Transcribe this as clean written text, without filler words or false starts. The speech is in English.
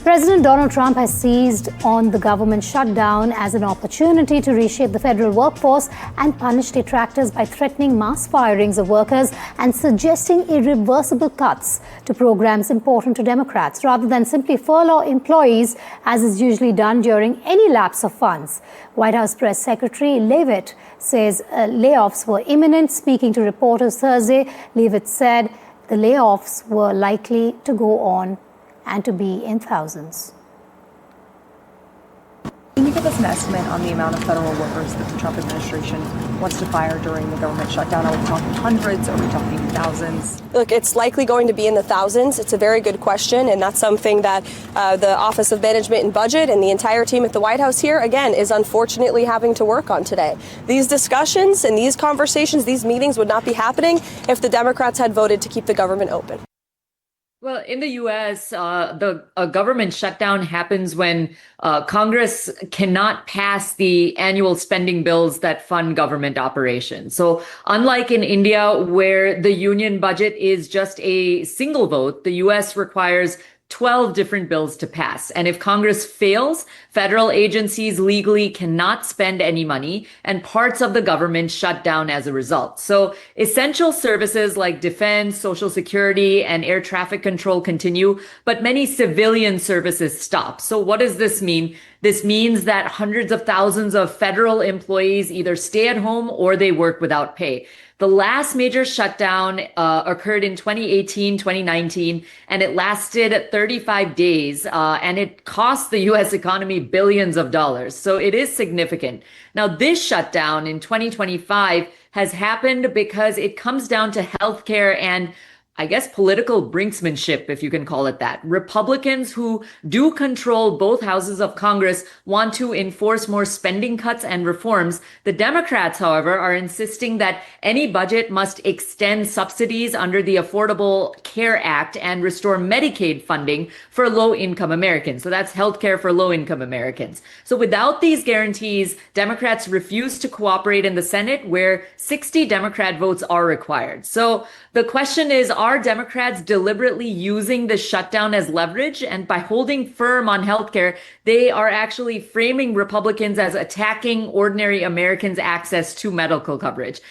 President Donald Trump has seized on the government shutdown as an opportunity to reshape the federal workforce and punish detractors by threatening mass firings of workers and suggesting irreversible cuts to programs important to Democrats, rather than simply furlough employees, as is usually done during any lapse of funds. White House Press Secretary Leavitt says layoffs were imminent. Speaking to reporters Thursday, Leavitt said the layoffs were likely to go on and to be in thousands. Can you give us an estimate on the amount of federal workers that the Trump administration wants to fire during the government shutdown? Are we talking hundreds? Are we talking thousands? Look, it's likely going to be in the thousands. It's a very good question, and that's something that the Office of Management and Budget and the entire team at the White House here, again, is unfortunately having to work on today. These discussions and these conversations, these meetings would not be happening if the Democrats had voted to keep the government open. Well, in the U.S., the government shutdown happens when Congress cannot pass the annual spending bills that fund government operations. So unlike in India, where the union budget is just a single vote, the U.S. requires 12 different bills to pass. And if Congress fails, federal agencies legally cannot spend any money, and parts of the government shut down as a result. So essential services like defense, social security, and air traffic control continue, but many civilian services stop. So what does this mean? This means that hundreds of thousands of federal employees either stay at home or they work without pay. The last major shutdown occurred in 2018, 2019, and it lasted 35 days, and it cost the U.S. economy billions of dollars. So it is significant. Now, this shutdown in 2025 has happened because it comes down to healthcare and, I guess, political brinksmanship, if you can call it that. Republicans who do control both houses of Congress want to enforce more spending cuts and reforms. The Democrats, however, are insisting that any budget must extend subsidies under the Affordable Care Act and restore Medicaid funding for low-income Americans. So that's healthcare for low-income Americans. So without these guarantees, Democrats refuse to cooperate in the Senate, where 60 Democrat votes are required. So the question is, are Democrats deliberately using the shutdown as leverage? And by holding firm on healthcare, they are actually framing Republicans as attacking ordinary Americans' access to medical coverage.